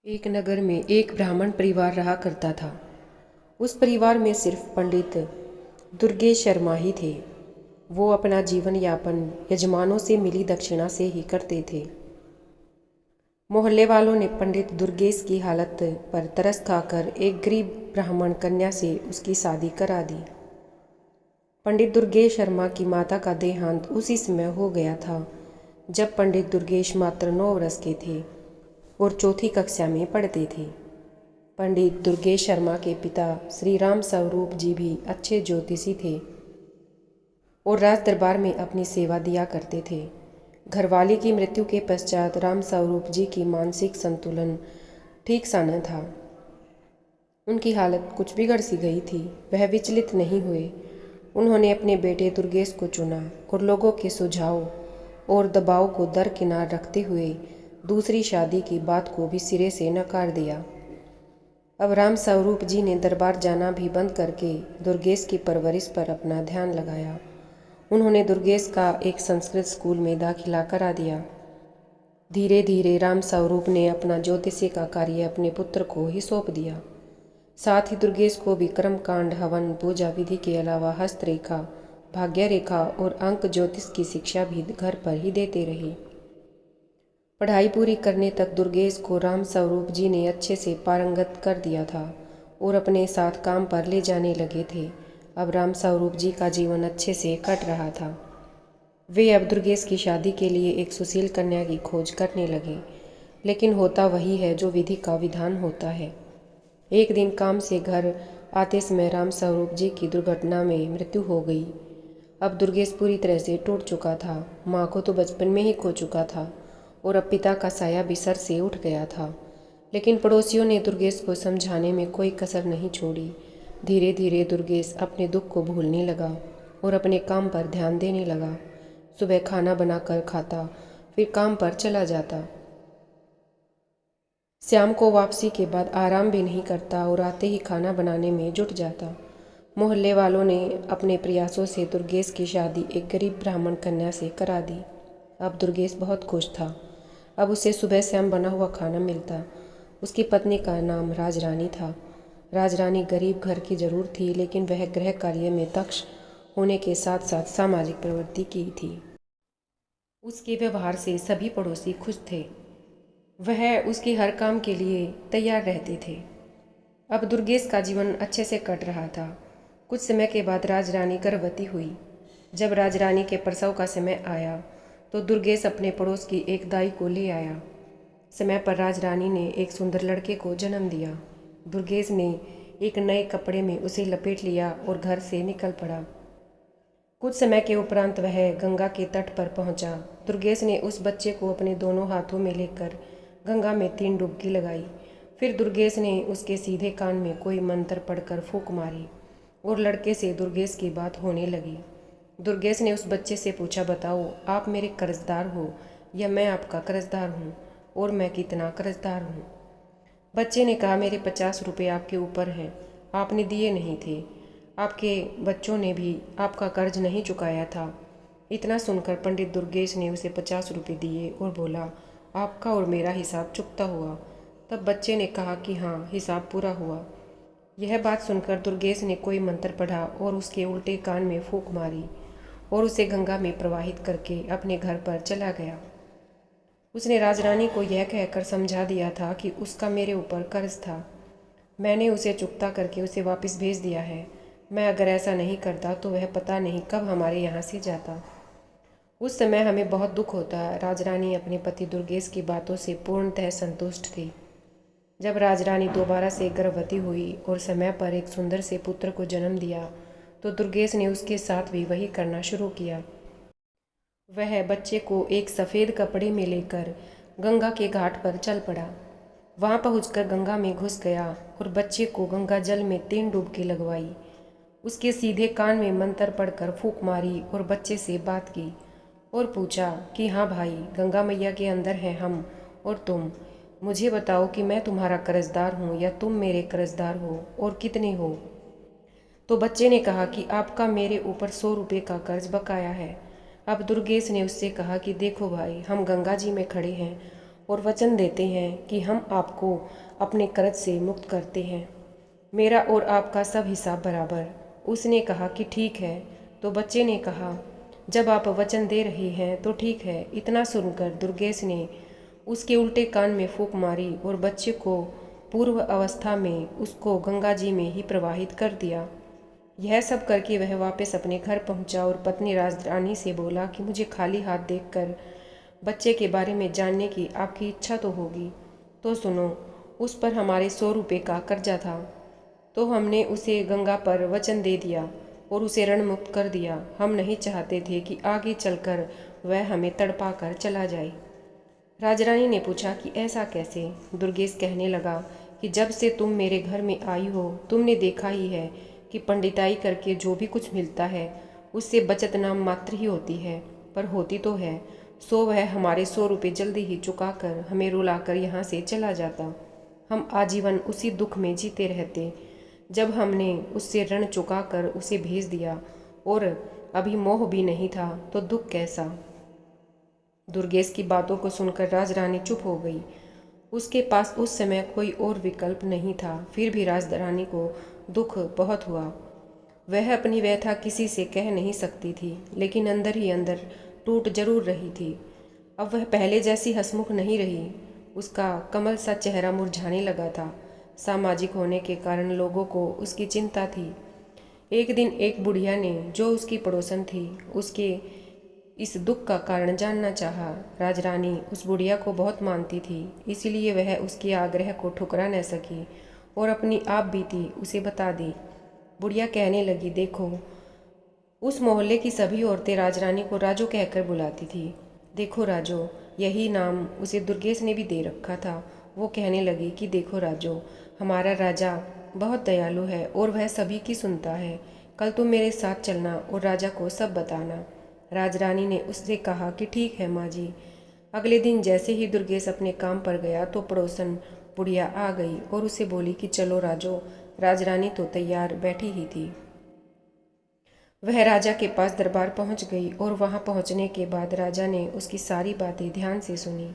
एक नगर में एक ब्राह्मण परिवार रहा करता था। उस परिवार में सिर्फ पंडित दुर्गेश शर्मा ही थे। वो अपना जीवन यापन यजमानों से मिली दक्षिणा से ही करते थे। मोहल्ले वालों ने पंडित दुर्गेश की हालत पर तरस खाकर एक गरीब ब्राह्मण कन्या से उसकी शादी करा दी। पंडित दुर्गेश शर्मा की माता का देहांत उसी समय हो गया था जब पंडित दुर्गेश मात्र 9 वर्ष के थे और चौथी कक्षा में पढ़ते थे। पंडित दुर्गेश शर्मा के पिता श्री राम स्वरूप जी भी अच्छे ज्योतिषी थे और राज दरबार में अपनी सेवा दिया करते थे। घरवाली की मृत्यु के पश्चात राम स्वरूप जी की मानसिक संतुलन ठीक सा न था। उनकी हालत कुछ बिगड़ सी गई थी। वह विचलित नहीं हुए। उन्होंने अपने बेटे दुर्गेश को चुना और लोगों के सुझाव और दबाव को दरकिनार रखते हुए दूसरी शादी की बात को भी सिरे से नकार दिया। अब राम स्वरूप जी ने दरबार जाना भी बंद करके दुर्गेश की परवरिश पर अपना ध्यान लगाया। उन्होंने दुर्गेश का एक संस्कृत स्कूल में दाखिला करा दिया। धीरे धीरे राम स्वरूप ने अपना ज्योतिषी का कार्य अपने पुत्र को ही सौंप दिया। साथ ही दुर्गेश को भी कर्मकांड, हवन, पूजा विधि के अलावा हस्तरेखा, भाग्य रेखा और अंक ज्योतिष की शिक्षा भी घर पर ही देते रहे। पढ़ाई पूरी करने तक दुर्गेश को राम स्वरूप जी ने अच्छे से पारंगत कर दिया था और अपने साथ काम पर ले जाने लगे थे। अब राम स्वरूप जी का जीवन अच्छे से कट रहा था। वे अब दुर्गेश की शादी के लिए एक सुशील कन्या की खोज करने लगे, लेकिन होता वही है जो विधि का विधान होता है। एक दिन काम से घर आते समय राम स्वरूप जी की दुर्घटना में मृत्यु हो गई। अब दुर्गेश पूरी तरह से टूट चुका था। माँ को तो बचपन में ही खो चुका था और अब पिता का साया भी सर से उठ गया था। लेकिन पड़ोसियों ने दुर्गेश को समझाने में कोई कसर नहीं छोड़ी। धीरे धीरे दुर्गेश अपने दुख को भूलने लगा और अपने काम पर ध्यान देने लगा। सुबह खाना बनाकर खाता, फिर काम पर चला जाता। शाम को वापसी के बाद आराम भी नहीं करता और आते ही खाना बनाने में जुट जाता। मोहल्ले वालों ने अपने प्रयासों से दुर्गेश की शादी एक गरीब ब्राह्मण कन्या से करा दी। अब दुर्गेश बहुत खुश था। अब उसे सुबह शाम बना हुआ खाना मिलता। उसकी पत्नी का नाम राजरानी था। राजरानी गरीब घर की जरूर थी, लेकिन वह गृह कार्य में दक्ष होने के साथ साथ सामाजिक प्रवृत्ति की थी। उसके व्यवहार से सभी पड़ोसी खुश थे। वह उसके हर काम के लिए तैयार रहते थे। अब दुर्गेश का जीवन अच्छे से कट रहा था। कुछ समय के बाद राजरानी गर्भवती हुई। जब राजरानी के प्रसव का समय आया तो दुर्गेश अपने पड़ोस की एक दाई को ले आया। समय पर राजरानी ने एक सुंदर लड़के को जन्म दिया। दुर्गेश ने एक नए कपड़े में उसे लपेट लिया और घर से निकल पड़ा। कुछ समय के उपरांत वह गंगा के तट पर पहुंचा। दुर्गेश ने उस बच्चे को अपने दोनों हाथों में लेकर गंगा में 3 डुबकी लगाई। फिर दुर्गेश ने उसके सीधे कान में कोई मंत्र पढ़कर फूंक मारी और लड़के से दुर्गेश की बात होने लगी। दुर्गेश ने उस बच्चे से पूछा, बताओ आप मेरे कर्जदार हो या मैं आपका कर्जदार हूँ, और मैं कितना कर्जदार हूँ। बच्चे ने कहा, मेरे 50 रुपये आपके ऊपर हैं, आपने दिए नहीं थे। आपके बच्चों ने भी आपका कर्ज नहीं चुकाया था। इतना सुनकर पंडित दुर्गेश ने उसे 50 रुपये दिए और बोला, आपका और मेरा हिसाब चुकता हुआ। तब बच्चे ने कहा कि हाँ, हिसाब पूरा हुआ। यह बात सुनकर दुर्गेश ने कोई मंत्र पढ़ा और उसके उल्टे कान में फूंक मारी और उसे गंगा में प्रवाहित करके अपने घर पर चला गया। उसने राजरानी को यह कहकर समझा दिया था कि उसका मेरे ऊपर कर्ज था। मैंने उसे चुकता करके उसे वापस भेज दिया है। मैं अगर ऐसा नहीं करता तो वह पता नहीं कब हमारे यहाँ से जाता। उस समय हमें बहुत दुख होता। राजरानी अपने पति दुर्गेश की बातों से पूर्णतः संतुष्ट थी। जब राजरानी दोबारा से गर्भवती हुई और समय पर एक सुंदर से पुत्र को जन्म दिया तो दुर्गेश ने उसके साथ भी वही करना शुरू किया। वह बच्चे को एक सफ़ेद कपड़े में लेकर गंगा के घाट पर चल पड़ा। वहां पहुंचकर गंगा में घुस गया और बच्चे को गंगा जल में 3 डुबकी लगवाई। उसके सीधे कान में मंत्र पढ़कर फूंक मारी और बच्चे से बात की और पूछा कि हाँ भाई, गंगा मैया के अंदर हैं हम और तुम। मुझे बताओ कि मैं तुम्हारा कर्जदार हूँ या तुम मेरे कर्जदार हो, और कितने हो। तो बच्चे ने कहा कि आपका मेरे ऊपर 100 रुपये का कर्ज बकाया है। अब दुर्गेश ने उससे कहा कि देखो भाई, हम गंगा जी में खड़े हैं और वचन देते हैं कि हम आपको अपने कर्ज से मुक्त करते हैं, मेरा और आपका सब हिसाब बराबर। उसने कहा कि ठीक है। तो बच्चे ने कहा, जब आप वचन दे रही हैं तो ठीक है। इतना सुनकर दुर्गेश ने उसके उल्टे कान में फूंक मारी और बच्चे को पूर्व अवस्था में उसको गंगा जी में ही प्रवाहित कर दिया। यह सब करके वह वापस अपने घर पहुंचा और पत्नी राजरानी से बोला कि मुझे खाली हाथ देखकर बच्चे के बारे में जानने की आपकी इच्छा तो होगी। तो सुनो, उस पर हमारे 100 रुपये का कर्जा था, तो हमने उसे गंगा पर वचन दे दिया और उसे ऋण मुक्त कर दिया। हम नहीं चाहते थे कि आगे चलकर वह हमें तड़पा कर चला जाए। राजरानी ने पूछा कि ऐसा कैसे? दुर्गेश कहने लगा कि जब से तुम मेरे घर में आई हो तुमने देखा ही है कि पंडिताई करके जो भी कुछ मिलता है उससे बचत नाम मात्र ही होती है, पर होती तो है। सो वह हमारे 100 रुपये जल्दी ही चुका कर हमें रुलाकर यहाँ से चला जाता। हम आजीवन उसी दुख में जीते रहते। जब हमने उससे ऋण चुका कर उसे भेज दिया और अभी मोह भी नहीं था तो दुख कैसा? दुर्गेश की बातों को सुनकर राजरानी चुप हो गई। उसके पास उस समय कोई और विकल्प नहीं था। फिर भी राजरानी को दुख बहुत हुआ। वह अपनी व्यथा किसी से कह नहीं सकती थी, लेकिन अंदर ही अंदर टूट जरूर रही थी। अब वह पहले जैसी हंसमुख नहीं रही। उसका कमल सा चेहरा मुरझाने लगा था। सामाजिक होने के कारण लोगों को उसकी चिंता थी। एक दिन एक बुढ़िया ने, जो उसकी पड़ोसन थी, उसके इस दुख का कारण जानना चाहा। राजरानी उस बुढ़िया को बहुत मानती थी, इसलिए वह उसके आग्रह को ठुकरा न सकी और अपनी आप बीती उसे बता दी। बुढ़िया कहने लगी, देखो, उस मोहल्ले की सभी औरतें राजरानी को राजो कहकर बुलाती थी। देखो राजो, यही नाम उसे दुर्गेश ने भी दे रखा था। वो कहने लगी कि देखो राजो, हमारा राजा बहुत दयालु है और वह सभी की सुनता है। कल तुम मेरे साथ चलना और राजा को सब बताना। राजरानी ने उससे कहा कि ठीक है माँ जी। अगले दिन जैसे ही दुर्गेश अपने काम पर गया तो पड़ोसन बुढ़िया आ गई और उसे बोली कि चलो राजो। राजरानी तो तैयार बैठी ही थी। वह राजा के पास दरबार पहुंच गई और वहां पहुंचने के बाद राजा ने उसकी सारी बातें ध्यान से सुनी।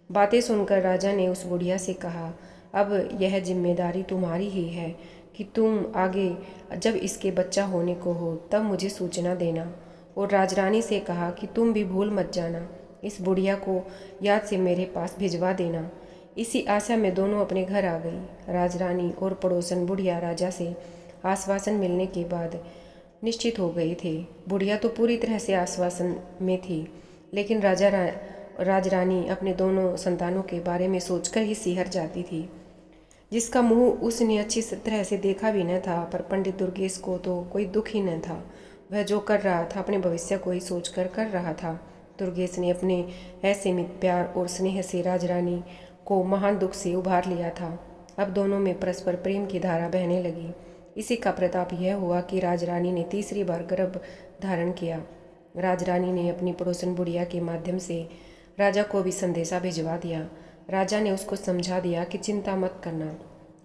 बातें सुनकर राजा ने उस बुढ़िया से कहा, अब यह जिम्मेदारी तुम्हारी ही है कि तुम आगे जब इसके बच्चा होने को हो तब मुझे सूचना देना। और राजरानी से कहा कि तुम भी भूल मत जाना, इस बुढ़िया को याद से मेरे पास भिजवा देना। इसी आशा में दोनों अपने घर आ गई। राजरानी और पड़ोसन बुढ़िया राजा से आश्वासन मिलने के बाद निश्चित हो गए थे। बुढ़िया तो पूरी तरह से आश्वासन में थी, लेकिन राजरानी अपने दोनों संतानों के बारे में सोचकर ही सिहर जाती थी, जिसका मुंह उसने अच्छी तरह से देखा भी न था। पर पंडित दुर्गेश को तो कोई दुख ही न था। वह जो कर रहा था अपने भविष्य को ही सोचकर कर रहा था। दुर्गेश ने अपने असीमित प्यार और स्नेह से राजरानी को महान दुख से उभार लिया था। अब दोनों में परस्पर प्रेम की धारा बहने लगी। इसी का प्रताप यह हुआ कि राजरानी ने तीसरी बार गर्भ धारण किया। राजरानी ने अपनी पड़ोसन बुढ़िया के माध्यम से राजा को भी संदेशा भिजवा दिया। राजा ने उसको समझा दिया कि चिंता मत करना,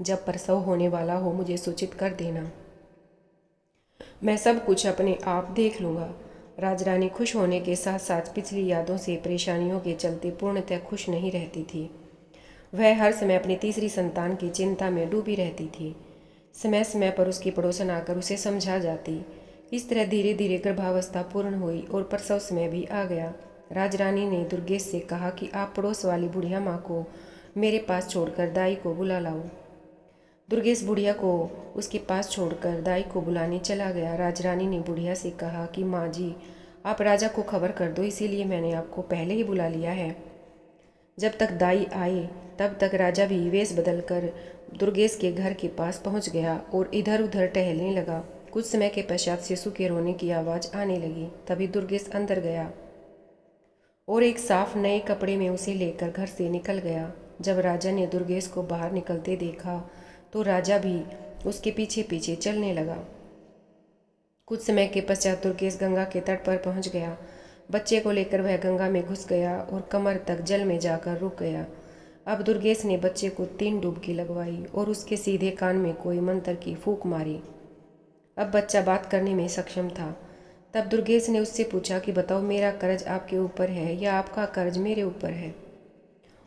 जब प्रसव होने वाला हो मुझे सूचित कर देना, मैं सब कुछ अपने आप देख लूँगा। राजरानी खुश होने के साथ साथ पिछली यादों से परेशानियों के चलते पूर्णतः खुश नहीं रहती थी। वह हर समय अपनी तीसरी संतान की चिंता में डूबी रहती थी। समय समय पर उसकी पड़ोसन आकर उसे समझा जाती। इस तरह धीरे धीरे गर्भावस्था पूर्ण हुई और प्रसव समय भी आ गया। राजरानी ने दुर्गेश से कहा कि आप पड़ोस वाली बुढ़िया माँ को मेरे पास छोड़कर दाई को बुला लाओ। दुर्गेश बुढ़िया को उसके पास छोड़कर दाई को बुलाने चला गया। राजरानी ने बुढ़िया से कहा कि माँ जी, आप राजा को खबर कर दो, इसीलिए मैंने आपको पहले ही बुला लिया है। जब तक दाई आए तब तक राजा भी वेश बदलकर दुर्गेश के घर के पास पहुंच गया और इधर उधर टहलने लगा। कुछ समय के पश्चात शिशु के रोने की आवाज़ आने लगी। तभी दुर्गेश अंदर गया और एक साफ नए कपड़े में उसे लेकर घर से निकल गया। जब राजा ने दुर्गेश को बाहर निकलते देखा तो राजा भी उसके पीछे पीछे चलने लगा। कुछ समय के पश्चात दुर्गेश गंगा के तट पर पहुंच गया। बच्चे को लेकर वह गंगा में घुस गया और कमर तक जल में जाकर रुक गया। अब दुर्गेश ने बच्चे को 3 डुबकी लगवाई और उसके सीधे कान में कोई मंत्र की फूंक मारी। अब बच्चा बात करने में सक्षम था। तब दुर्गेश ने उससे पूछा कि बताओ, मेरा कर्ज आपके ऊपर है या आपका कर्ज मेरे ऊपर है?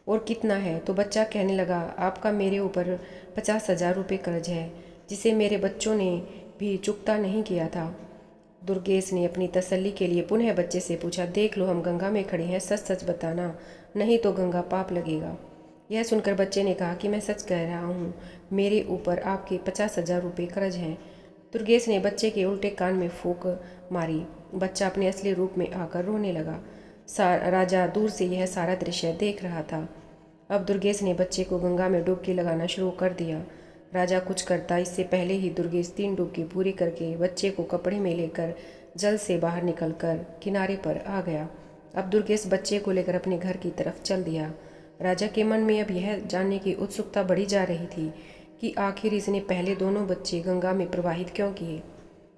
और कितना है? तो बच्चा कहने लगा, आपका मेरे ऊपर 50,000 रुपये कर्ज है, जिसे मेरे बच्चों ने भी चुकता नहीं किया था। दुर्गेश ने अपनी तसल्ली के लिए पुनः बच्चे से पूछा, देख लो, हम गंगा में खड़े हैं, सच सच बताना, नहीं तो गंगा पाप लगेगा। यह सुनकर बच्चे ने कहा कि मैं सच कह रहा हूँ, मेरे ऊपर आपके 50,000 रुपये कर्ज हैं। दुर्गेश ने बच्चे के उल्टे कान में फूंक मारी। बच्चा अपने असली रूप में आकर रोने लगा। राजा दूर से यह सारा दृश्य देख रहा था। अब दुर्गेश ने बच्चे को गंगा में डुबकी लगाना शुरू कर दिया। राजा कुछ करता इससे पहले ही दुर्गेश 3 डुबकी पूरी करके बच्चे को कपड़े में लेकर जल से बाहर निकलकर किनारे पर आ गया। अब दुर्गेश बच्चे को लेकर अपने घर की तरफ चल दिया। राजा के मन में अब यह जानने की उत्सुकता बढ़ी जा रही थी कि आखिर इसने पहले दोनों बच्चे गंगा में प्रवाहित क्यों किए।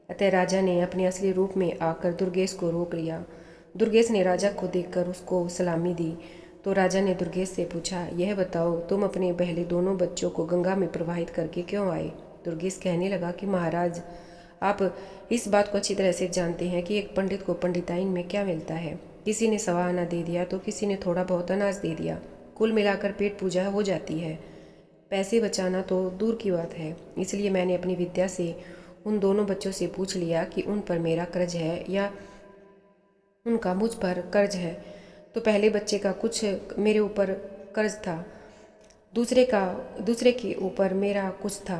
अतः राजा ने अपने असली रूप में आकर दुर्गेश को रोक लिया। दुर्गेश ने राजा को देखकर उसको सलामी दी। तो राजा ने दुर्गेश से पूछा, यह बताओ, तुम अपने पहले दोनों बच्चों को गंगा में प्रवाहित करके क्यों आए? दुर्गेश कहने लगा कि महाराज, आप इस बात को अच्छी तरह से जानते हैं कि एक पंडित को पंडिताइन में क्या मिलता है। किसी ने सवा आना दे दिया तो किसी ने थोड़ा बहुत अनाज दे दिया, कुल मिलाकर पेट पूजा हो जाती है। पैसे बचाना तो दूर की बात है। इसलिए मैंने अपनी विद्या से उन दोनों बच्चों से पूछ लिया कि उन पर मेरा कर्ज है या उनका मुझ पर कर्ज है। तो पहले बच्चे का कुछ मेरे ऊपर कर्ज था, दूसरे के ऊपर मेरा कुछ था,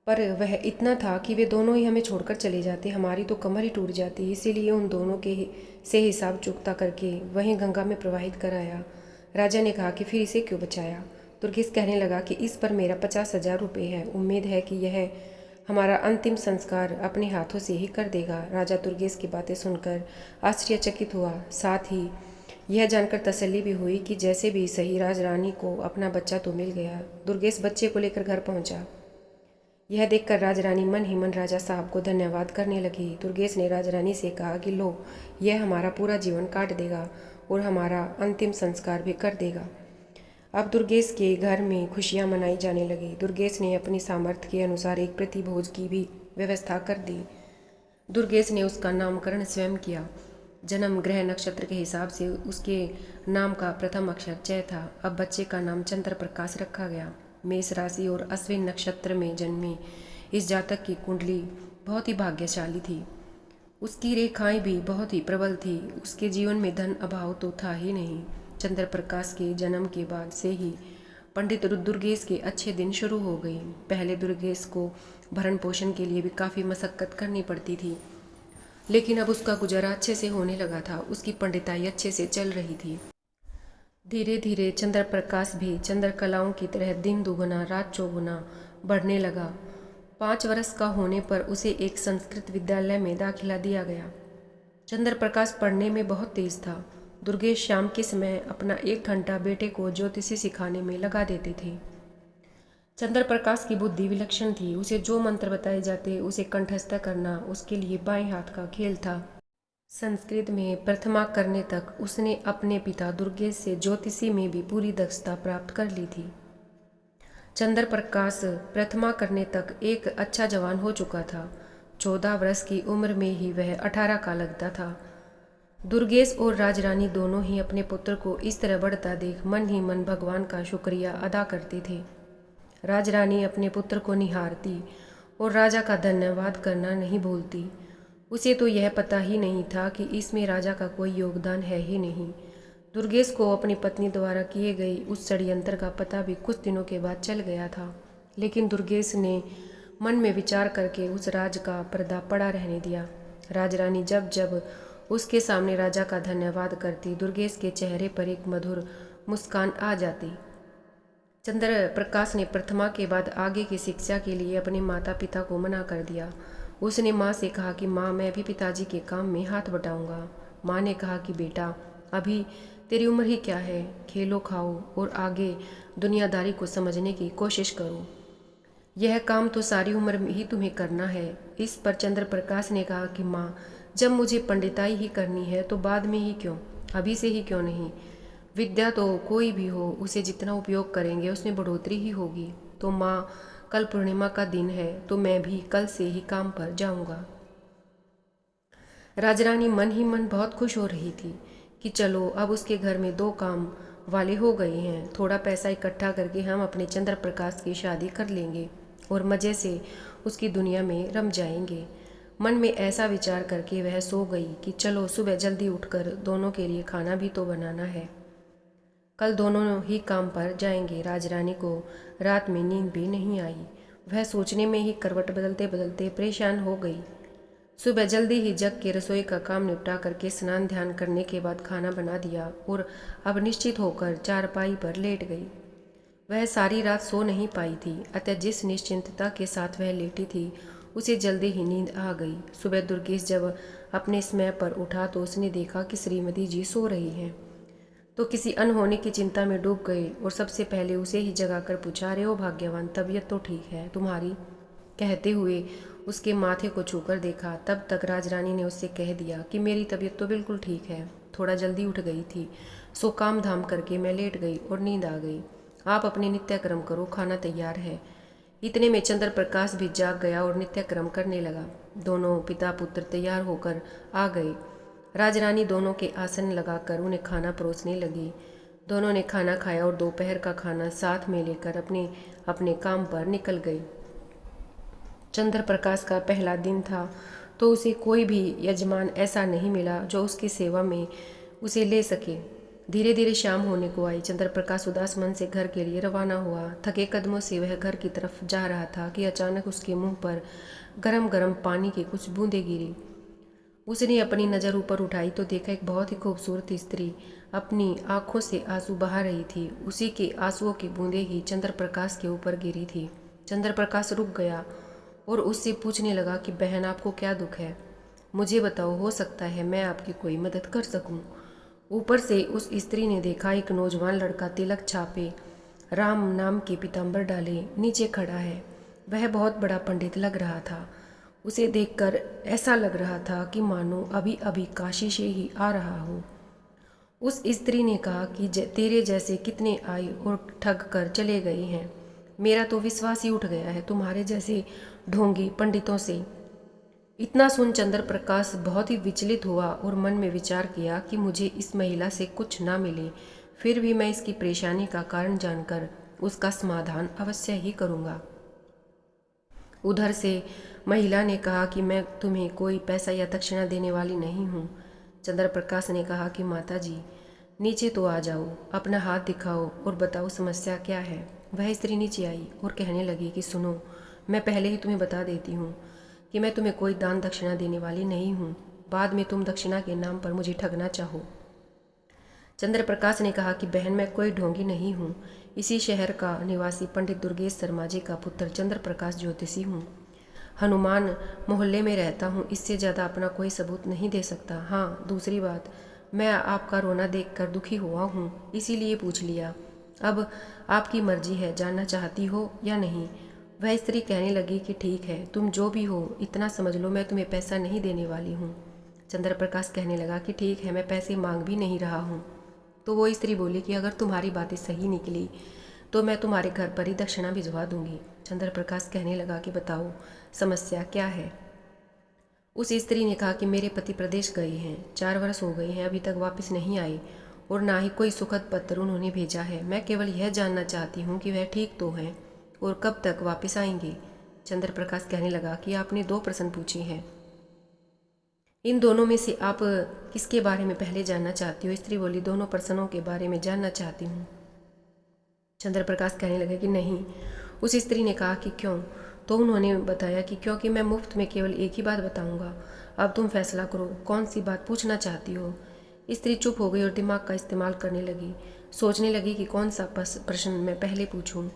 पर वह इतना था कि वे दोनों ही हमें छोड़कर चले जाते, हमारी तो कमर ही टूट जाती। इसीलिए उन दोनों के से हिसाब चुकता करके वहीं गंगा में प्रवाहित कराया। राजा ने कहा कि फिर इसे क्यों बचाया? दुर्गेश कहने लगा कि इस पर मेरा 50,000 रुपये है, उम्मीद है कि यह हमारा अंतिम संस्कार अपने हाथों से ही कर देगा। राजा दुर्गेश की बातें सुनकर आश्चर्यचकित हुआ, साथ ही यह जानकर तसल्ली भी हुई कि जैसे भी सही राजरानी को अपना बच्चा तो मिल गया। दुर्गेश बच्चे को लेकर घर पहुंचा। यह देखकर राजरानी मन ही मन राजा साहब को धन्यवाद करने लगी। दुर्गेश ने राजरानी से कहा कि लो, यह हमारा पूरा जीवन काट देगा और हमारा अंतिम संस्कार भी कर देगा। अब दुर्गेश के घर में खुशियां मनाई जाने लगी। दुर्गेश ने अपनी सामर्थ्य के अनुसार एक प्रतिभोज की भी व्यवस्था कर दी। दुर्गेश ने उसका नामकरण स्वयं किया। जन्म ग्रह नक्षत्र के हिसाब से उसके नाम का प्रथम अक्षर चय था। अब बच्चे का नाम चंद्र प्रकाश रखा गया। मेष राशि और अश्विन नक्षत्र में जन्मे इस जातक की कुंडली बहुत ही भाग्यशाली थी। उसकी रेखाएं भी बहुत ही प्रबल थी। उसके जीवन में धन अभाव तो था ही नहीं। चंद्र प्रकाश के जन्म के बाद से ही पंडित दुर्गेश के अच्छे दिन शुरू हो गए। पहले दुर्गेश को भरण पोषण के लिए भी काफ़ी मशक्कत करनी पड़ती थी, लेकिन अब उसका गुजारा अच्छे से होने लगा था। उसकी पंडिताई अच्छे से चल रही थी। धीरे धीरे चंद्र प्रकाश भी चंद्रकलाओं की तरह दिन दुगुना रात चौगुना बढ़ने लगा। 5 वर्ष का होने पर उसे एक संस्कृत विद्यालय में दाखिला दिया गया। चंद्र प्रकाश पढ़ने में बहुत तेज था। दुर्गेश शाम के समय अपना 1 घंटा बेटे को ज्योतिषी सिखाने में लगा देते थे। चंद्र प्रकाश की बुद्धि विलक्षण थी। उसे जो मंत्र बताए जाते उसे कंठस्थ करना उसके लिए बाएं हाथ का खेल था। संस्कृत में प्रथमा करने तक उसने अपने पिता दुर्गेश से ज्योतिषी में भी पूरी दक्षता प्राप्त कर ली थी। चंद्र प्रकाश प्रथमा करने तक एक अच्छा जवान हो चुका था। 14 वर्ष की उम्र में ही वह 18 का लगता था। दुर्गेश और राजरानी दोनों ही अपने पुत्र को इस तरह बढ़ता देख मन ही मन भगवान का शुक्रिया अदा करते थे। राजरानी अपने पुत्र को निहारती और राजा का धन्यवाद करना नहीं भूलती। उसे तो यह पता ही नहीं था कि इसमें राजा का कोई योगदान है ही नहीं। दुर्गेश को अपनी पत्नी द्वारा किए गए उस षड्यंत्र का पता भी कुछ दिनों के बाद चल गया था, लेकिन दुर्गेश ने मन में विचार करके उस राज का पर्दा पड़ा रहने दिया। राजरानी जब जब उसके सामने राजा का धन्यवाद करती, दुर्गेश के चेहरे पर एक मधुर मुस्कान आ जाती। चंद्र प्रकाश ने प्रथमा के बाद आगे की शिक्षा के लिए अपने माता पिता को मना कर दिया। उसने माँ से कहा कि माँ, मैं भी पिताजी के काम में हाथ बटाऊंगा। माँ ने कहा कि बेटा, अभी तेरी उम्र ही क्या है, खेलो खाओ और आगे दुनियादारी को समझने की कोशिश करो। यह काम तो सारी उम्र ही तुम्हें करना है। इस पर चंद्र प्रकाश ने कहा कि माँ, जब मुझे पंडिताई ही करनी है तो बाद में ही क्यों, अभी से ही क्यों नहीं? विद्या तो कोई भी हो, उसे जितना उपयोग करेंगे उसमें बढ़ोतरी ही होगी। तो माँ, कल पूर्णिमा का दिन है तो मैं भी कल से ही काम पर जाऊंगा। राजरानी मन ही मन बहुत खुश हो रही थी कि चलो अब उसके घर में 2 काम वाले हो गए हैं। थोड़ा पैसा इकट्ठा करके हम अपने चंद्र प्रकाश की शादी कर लेंगे और मज़े से उसकी दुनिया में रम जाएंगे। मन में ऐसा विचार करके वह सो गई कि चलो सुबह जल्दी उठकर दोनों के लिए खाना भी तो बनाना है। कल दोनों ही काम पर जाएंगे। राजरानी को रात में नींद भी नहीं आई। वह सोचने में ही करवट बदलते बदलते परेशान हो गई। सुबह जल्दी ही जग के रसोई का काम निपटा करके स्नान ध्यान करने के बाद खाना बना दिया और अब निश्चित होकर चारपाई पर लेट गई। वह सारी रात सो नहीं पाई थी, अतः जिस निश्चिंतता के साथ वह लेटी थी उसे जल्दी ही नींद आ गई। सुबह दुर्गेश जब अपने समय पर उठा तो उसने देखा कि श्रीमती जी सो रही हैं, तो किसी अनहोनी की चिंता में डूब गए और सबसे पहले उसे ही जगाकर पूछा, अरे ओ भाग्यवान, तबीयत तो ठीक है तुम्हारी? कहते हुए उसके माथे को छूकर देखा। तब तक राजरानी ने उससे कह दिया कि मेरी तबीयत तो बिल्कुल ठीक है, थोड़ा जल्दी उठ गई थी, सो काम धाम करके मैं लेट गई और नींद आ गई। आप अपने नित्य कर्म करो, खाना तैयार है। इतने में चंद्र प्रकाश भी जाग गया और नित्य कर्म करने लगा। दोनों पिता पुत्र तैयार होकर आ गए। राजरानी दोनों के आसन लगाकर उन्हें खाना परोसने लगी। दोनों ने खाना खाया और दोपहर का खाना साथ में लेकर अपने अपने काम पर निकल गई। चंद्र प्रकाश का पहला दिन था तो उसे कोई भी यजमान ऐसा नहीं मिला जो उसकी सेवा में उसे ले सके। धीरे धीरे शाम होने को आई। चंद्र प्रकाश उदास मन से घर के लिए रवाना हुआ। थके कदमों से वह घर की तरफ जा रहा था कि अचानक उसके मुंह पर गरम गरम पानी की कुछ बूंदें गिरी। उसने अपनी नज़र ऊपर उठाई तो देखा एक बहुत ही खूबसूरत स्त्री अपनी आंखों से आंसू बहा रही थी। उसी के आंसुओं की बूंदें ही चंद्र प्रकाश के ऊपर गिरी थी। चंद्र प्रकाश रुक गया और उससे पूछने लगा कि बहन, आपको क्या दुख है? मुझे बताओ, हो सकता है मैं आपकी कोई मदद कर सकूं। ऊपर से उस स्त्री ने देखा एक नौजवान लड़का तिलक छापे, राम नाम के पीताम्बर डाले नीचे खड़ा है। वह बहुत बड़ा पंडित लग रहा था। उसे देखकर ऐसा लग रहा था कि मानो अभी अभी काशी से ही आ रहा हो। उस स्त्री ने कहा कि तेरे जैसे कितने आए और ठग कर चले गए हैं। मेरा तो विश्वास ही उठ गया है तुम्हारे जैसे ढोंगी पंडितों से। इतना सुन चंद्र प्रकाश बहुत ही विचलित हुआ और मन में विचार किया कि मुझे इस महिला से कुछ ना मिले, फिर भी मैं इसकी परेशानी का कारण जानकर उसका समाधान अवश्य ही करूँगा। उधर से महिला ने कहा कि मैं तुम्हें कोई पैसा या दक्षिणा देने वाली नहीं हूँ। चंद्र प्रकाश ने कहा कि माता जी, नीचे तो आ जाओ, अपना हाथ दिखाओ और बताओ समस्या क्या है। वह स्त्री नीचे आई और कहने लगी कि सुनो, मैं पहले ही तुम्हें बता देती हूँ कि मैं तुम्हें कोई दान दक्षिणा देने वाली नहीं हूँ। बाद में तुम दक्षिणा के नाम पर मुझे ठगना चाहो। चंद्र प्रकाश ने कहा कि बहन, मैं कोई ढोंगी नहीं हूँ। इसी शहर का निवासी पंडित दुर्गेश शर्मा जी का पुत्र चंद्र प्रकाश ज्योतिषी हूँ। हनुमान मोहल्ले में रहता हूँ। इससे ज़्यादा अपना कोई सबूत नहीं दे सकता। हाँ, दूसरी बात, मैं आपका रोना देखकर दुखी हुआ हूँ, इसीलिए पूछ लिया। अब आपकी मर्जी है, जानना चाहती हो या नहीं। वह स्त्री कहने लगी कि ठीक है, तुम जो भी हो इतना समझ लो, मैं तुम्हें पैसा नहीं देने वाली हूँ। चंद्र प्रकाश कहने लगा कि ठीक है, मैं पैसे मांग भी नहीं रहा हूँ। तो वो स्त्री बोली कि अगर तुम्हारी बातें सही निकली तो मैं तुम्हारे घर पर ही दक्षिणा भिजवा दूंगी। चंद्र प्रकाश कहने लगा कि बताओ समस्या क्या है। उस स्त्री ने कहा कि मेरे पति प्रदेश गए हैं, 4 वर्ष हो गए हैं, अभी तक वापस नहीं आए और ना ही कोई सुखद पत्र उन्होंने भेजा है। मैं केवल यह जानना चाहती हूँ कि वह ठीक तो हैं और कब तक वापस आएंगे। चंद्र प्रकाश कहने लगा कि आपने 2 प्रश्न पूछे हैं, इन दोनों में से आप किसके बारे में पहले जानना चाहती हो? स्त्री बोली, दोनों प्रश्नों के बारे में जानना चाहती हूँ। चंद्र प्रकाश कहने लगे कि नहीं। उस स्त्री ने कहा कि क्यों? तो उन्होंने बताया कि क्योंकि मैं मुफ्त में केवल एक ही बात बताऊंगा। अब तुम फैसला करो, कौन सी बात पूछना चाहती हो। स्त्री चुप हो गई और दिमाग का इस्तेमाल करने लगी। सोचने लगी कि कौन सा प्रश्न मैं पहले पूछूं।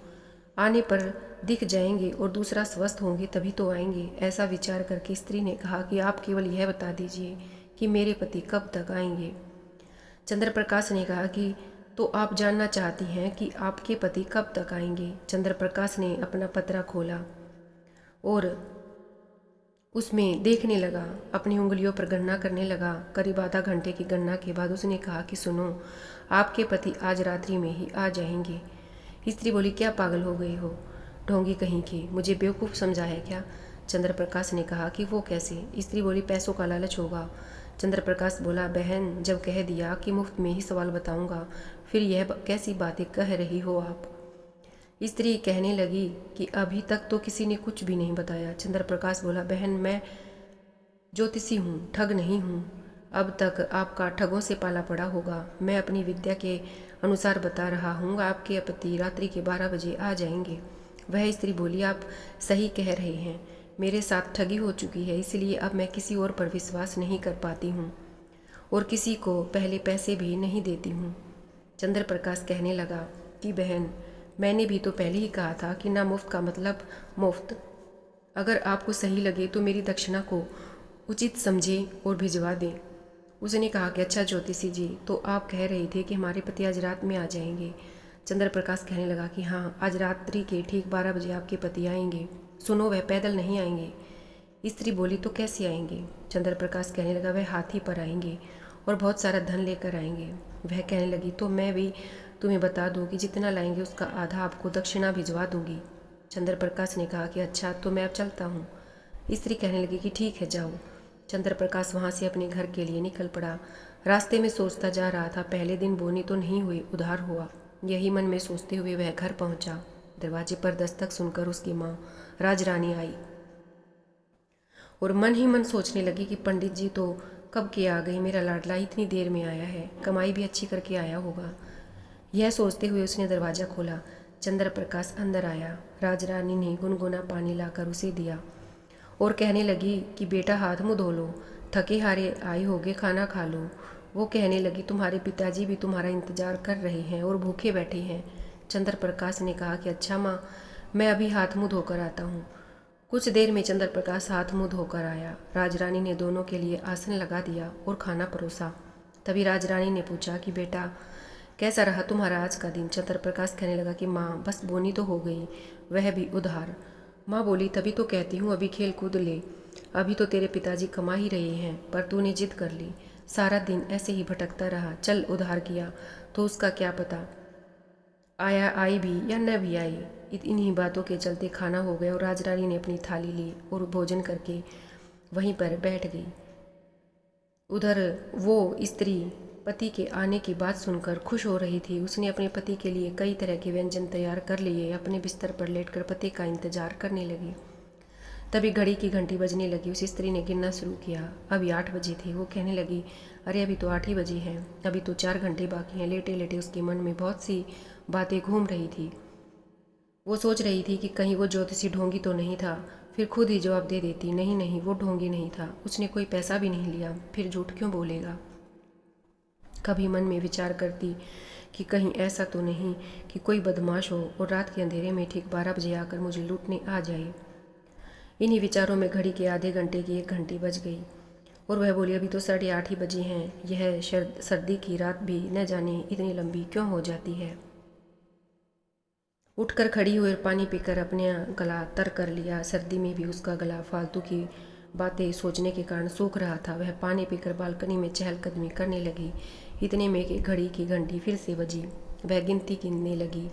आने पर दिख जाएंगे और दूसरा स्वस्थ होंगे तभी तो आएंगे। ऐसा विचार करके स्त्री ने कहा कि आप केवल यह बता दीजिए कि मेरे पति कब तक आएंगे। चंद्र प्रकाश ने कहा कि तो आप जानना चाहती हैं कि आपके पति कब तक आएंगे। चंद्र प्रकाश ने अपना पत्रा खोला और उसमें देखने लगा, अपनी उंगलियों पर गणना करने लगा। करीब आधा घंटे की गणना के बाद उसने कहा कि सुनो, आपके पति आज रात्रि में ही आ जाएंगे। स्त्री बोली, क्या पागल हो गई हो, ढोंगी कहीं की, मुझे बेवकूफ़ समझा है क्या? चंद्र प्रकाश ने कहा कि वो कैसे? स्त्री बोली, पैसों का लालच होगा। चंद्रप्रकाश बोला, बहन जब कह दिया कि मुफ्त में ही सवाल बताऊंगा, फिर यह कैसी बातें कह रही हो आप। स्त्री कहने लगी कि अभी तक तो किसी ने कुछ भी नहीं बताया। चंद्रप्रकाश बोला, बहन मैं ज्योतिषी हूँ, ठग नहीं हूँ। अब तक आपका ठगों से पाला पड़ा होगा। मैं अपनी विद्या के अनुसार बता रहा हूँ, आपके पति रात्रि के 12 बजे आ जाएंगे। वह स्त्री बोली, आप सही कह रहे हैं, मेरे साथ ठगी हो चुकी है, इसलिए अब मैं किसी और पर विश्वास नहीं कर पाती हूँ और किसी को पहले पैसे भी नहीं देती हूँ। चंद्रप्रकाश कहने लगा कि बहन, मैंने भी तो पहले ही कहा था कि ना मुफ्त का मतलब मुफ्त। अगर आपको सही लगे तो मेरी दक्षिणा को उचित समझे और भिजवा दें। उसने कहा कि अच्छा ज्योतिषी जी, तो आप कह रहे थे कि हमारे पति आज रात में आ जाएंगे। चंद्रप्रकाश कहने लगा कि हाँ, आज रात्रि के ठीक 12 बजे आपके पति आएंगे। सुनो, वह पैदल नहीं आएंगे। स्त्री बोली, तो कैसे आएंगे? चंद्रप्रकाश कहने लगा, वह हाथी पर आएंगे और बहुत सारा धन लेकर आएंगे। वह कहने लगी, तो मैं भी तुम्हें बता दूं कि जितना लाएंगे उसका आधा आपको दक्षिणा भिजवा दूंगी। चंद्रप्रकाश ने कहा कि अच्छा, तो मैं अब चलता हूँ। स्त्री कहने लगी कि ठीक है, जाओ। चंद्रप्रकाश वहाँ से अपने घर के लिए निकल पड़ा। रास्ते में सोचता जा रहा था, पहले दिन बोनी तो नहीं हुई, उधार हुआ। यही मन में सोचते हुए वह घर पहुंचा। दरवाजे पर दस्तक सुनकर उसकी माँ राजरानी आई और मन ही मन सोचने लगी कि पंडित जी तो कब के आ गई, मेरा लाडला इतनी देर में आया है, कमाई भी अच्छी करके आया होगा। यह सोचते हुए उसने दरवाज़ा खोला। चंद्रप्रकाश अंदर आया। राजरानी ने गुनगुना पानी लाकर उसे दिया और कहने लगी कि बेटा हाथ मुँह धो लो, थके हारे आए होगे, खाना खा लो। वो कहने लगी, तुम्हारे पिताजी भी तुम्हारा इंतजार कर रहे हैं और भूखे बैठे हैं। चंद्रप्रकाश ने कहा कि अच्छा माँ, मैं अभी हाथ मुँह धोकर आता हूँ। कुछ देर में चंद्रप्रकाश हाथ मुँह धोकर आया। राजरानी ने दोनों के लिए आसन लगा दिया और खाना परोसा। तभी राजरानी ने पूछा कि बेटा कैसा रहा तुम्हारा आज का दिन? चंद्रप्रकाश कहने लगा कि माँ, बस बोनी तो हो गई, वह भी उधार। माँ बोली, तभी तो कहती हूँ अभी खेल कूद ले, अभी तो तेरे पिताजी कमा ही रहे हैं, पर तूने जिद कर ली, सारा दिन ऐसे ही भटकता रहा। चल, उधार किया तो उसका क्या पता आया आई भी या न भी आई। इन्हीं बातों के चलते खाना हो गया और राजरानी ने अपनी थाली ली और भोजन करके वहीं पर बैठ गई। उधर वो स्त्री पति के आने की बात सुनकर खुश हो रही थी। उसने अपने पति के लिए कई तरह के व्यंजन तैयार कर लिए। अपने बिस्तर पर लेटकर पति का इंतजार करने लगी। तभी घड़ी की घंटी बजने लगी। उस स्त्री ने गिनना शुरू किया। अभी 8 बजे थे। वो कहने लगी, अरे अभी तो 8 ही बजे हैं, अभी तो 4 घंटे बाकी हैं। लेटे लेटे उसके मन में बहुत सी बातें घूम रही थी। वो सोच रही थी कि कहीं वो ज्योतिषी ढोंगी तो नहीं था। फिर खुद ही जवाब दे देती, नहीं नहीं, वो ढोंगी नहीं था, उसने कोई पैसा भी नहीं लिया, फिर झूठ क्यों बोलेगा। कभी मन में विचार करती कि कहीं ऐसा तो नहीं कि कोई बदमाश हो और रात के अंधेरे में ठीक 12 बजे आकर मुझे लूटने आ जाए। इन्हीं विचारों में घड़ी के आधे घंटे की 1 घंटी बज गई और वह बोली, अभी तो 8:30 ही बजे हैं। यह सर्दी की रात भी न जाने इतनी लंबी क्यों हो जाती है। उठकर खड़ी हुई और पानी पीकर अपने गला तर कर लिया। सर्दी में भी उसका गला फालतू की बातें सोचने के कारण सूख रहा था। वह पानी पीकर बालकनी में चहलकदमी करने लगी। इतने में कि घड़ी की घंटी फिर से बजी। वह गिनती गिनने लगी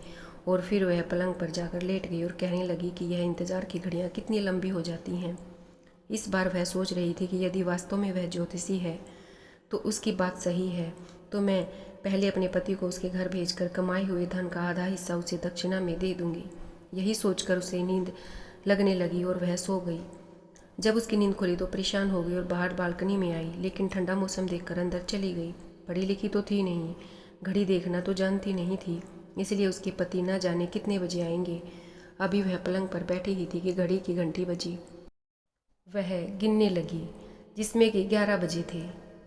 और फिर वह पलंग पर जाकर लेट गई और कहने लगी कि यह इंतजार की घड़ियाँ कितनी लंबी हो जाती हैं। इस बार वह सोच रही थी कि यदि वास्तव में वह ज्योतिषी है तो उसकी बात सही है, तो मैं पहले अपने पति को उसके घर भेजकर कमाए हुए धन का आधा हिस्सा उसे दक्षिणा में दे दूंगी। यही सोचकर उसे नींद लगने लगी और वह सो गई। जब उसकी नींद खुली तो परेशान हो गई और बाहर बालकनी में आई, लेकिन ठंडा मौसम देखकर अंदर चली गई। पढ़ी लिखी तो थी नहीं, घड़ी देखना तो जानती नहीं थी, इसलिए उसके पति न जाने कितने बजे आएंगे। अभी वह पलंग पर बैठी ही थी कि घड़ी की घंटी बजी। वह गिनने लगी, जिसमें कि 11 बजे थे।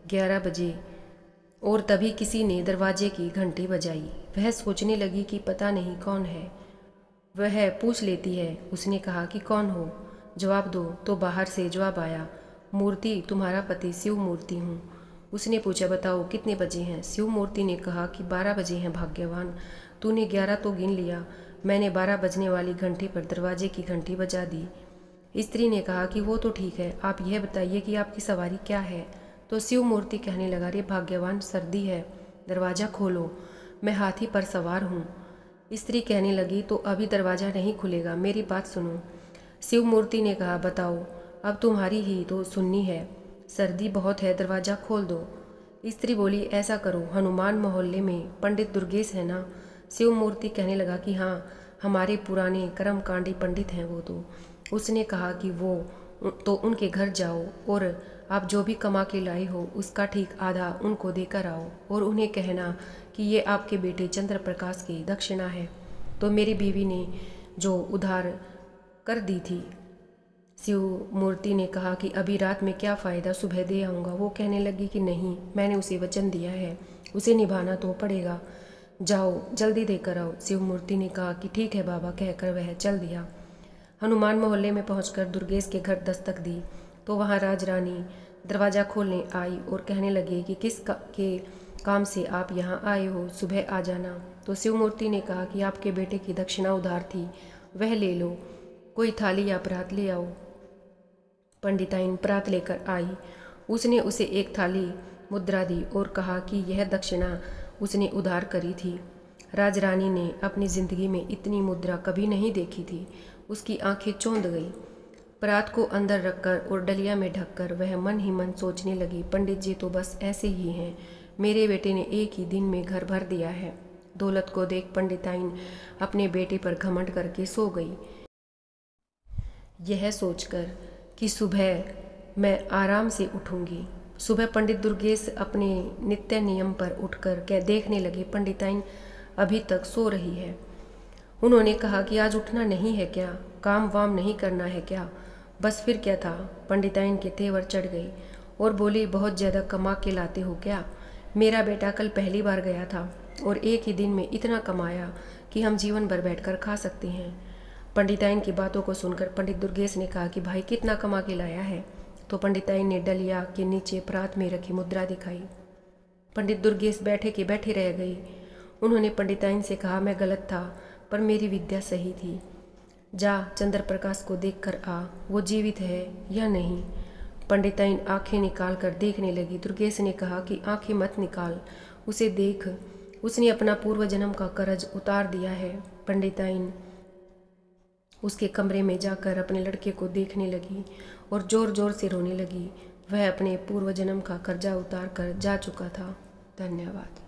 11 बजे और तभी किसी ने दरवाजे की घंटी बजाई। वह सोचने लगी कि पता नहीं कौन है। वह पूछ लेती है। उसने कहा कि कौन हो, जवाब दो। तो बाहर से जवाब आया, मूर्ति, तुम्हारा पति शिव मूर्ति हूँ। उसने पूछा, बताओ कितने बजे हैं? शिव मूर्ति ने कहा कि 12 बजे हैं भाग्यवान, तूने 11 तो गिन लिया, मैंने 12 बजने वाली घंटी पर दरवाजे की घंटी बजा दी। स्त्री ने कहा कि वो तो ठीक है, आप यह बताइए कि आपकी सवारी क्या है। तो शिव मूर्ति कहने लगा, रे भाग्यवान, सर्दी है, दरवाज़ा खोलो, मैं हाथी पर सवार हूँ। स्त्री कहने लगी, तो अभी दरवाज़ा नहीं खुलेगा, मेरी बात सुनो। शिव मूर्ति ने कहा, बताओ, अब तुम्हारी ही तो सुननी है। सर्दी बहुत है, दरवाज़ा खोल दो। स्त्री बोली, ऐसा करो, हनुमान मोहल्ले में पंडित दुर्गेश है ना? शिव मूर्ति कहने लगा कि हाँ, हमारे पुराने कर्मकांडी पंडित हैं वो तो। उसने कहा कि वो तो उनके घर जाओ और आप जो भी कमा के लाए हो उसका ठीक आधा उनको देकर आओ और उन्हें कहना कि ये आपके बेटे चंद्र प्रकाश की दक्षिणा है, तो मेरी बीवी ने जो उधार कर दी थी। शिव मूर्ति ने कहा कि अभी रात में क्या फ़ायदा, सुबह दे आऊँगा। वो कहने लगी कि नहीं, मैंने उसे वचन दिया है, उसे निभाना तो पड़ेगा, जाओ जल्दी देकर आओ। शिव मूर्ति ने कहा कि ठीक है बाबा, कहकर वह चल दिया। हनुमान मोहल्ले में पहुंचकर दुर्गेश के घर दस्तक दी तो वहां राजरानी दरवाज़ा खोलने आई और कहने लगे कि के काम से आप यहाँ आए हो, सुबह आ जाना। तो शिव मूर्ति ने कहा कि आपके बेटे की दक्षिणा उधार थी, वह ले लो, कोई थाली या परात ले आओ। पंडिताइन परात लेकर आई। उसने उसे एक थाली मुद्रा दी और कहा कि यह दक्षिणा उसने उधार करी थी। राजरानी ने अपनी जिंदगी में इतनी मुद्रा कभी नहीं देखी थी। उसकी आंखें चौंध गई। परात को अंदर रखकर और डलिया में ढककर वह मन ही मन सोचने लगी, पंडित जी तो बस ऐसे ही हैं, मेरे बेटे ने एक ही दिन में घर भर दिया है। दौलत को देख पंडिताइन अपने बेटे पर घमंड करके सो गई, यह सोचकर कि सुबह मैं आराम से उठूंगी। सुबह पंडित दुर्गेश अपने नित्य नियम पर उठकर देखने लगे, पंडिताइन अभी तक सो रही है। उन्होंने कहा कि आज उठना नहीं है क्या, काम वाम नहीं करना है क्या? बस फिर क्या था। पंडिताइन के तेवर चढ़ गई और बोली, बहुत ज़्यादा कमा के लाते हो क्या? मेरा बेटा कल पहली बार गया था और एक ही दिन में इतना कमाया कि हम जीवन भर बैठकर खा सकते हैं। पंडिताइन की बातों को सुनकर पंडित दुर्गेश ने कहा कि भाई कितना कमा के लाया है? तो पंडिताइन ने डलिया के नीचे परात में रखी मुद्रा दिखाई। पंडित दुर्गेश बैठे के बैठे रह गई। उन्होंने पंडिताइन से कहा, मैं गलत था पर मेरी विद्या सही थी, जा चंद्र प्रकाश को देख कर आ, वो जीवित है या नहीं। पंडिताइन आंखें निकाल कर देखने लगी। दुर्गेश ने कहा कि आंखें मत निकाल, उसे देख, उसने अपना पूर्व जन्म का कर्ज उतार दिया है। पंडिताइन उसके कमरे में जाकर अपने लड़के को देखने लगी और जोर जोर से रोने लगी। वह अपने पूर्व जन्म का कर्जा उतार कर जा चुका था। धन्यवाद।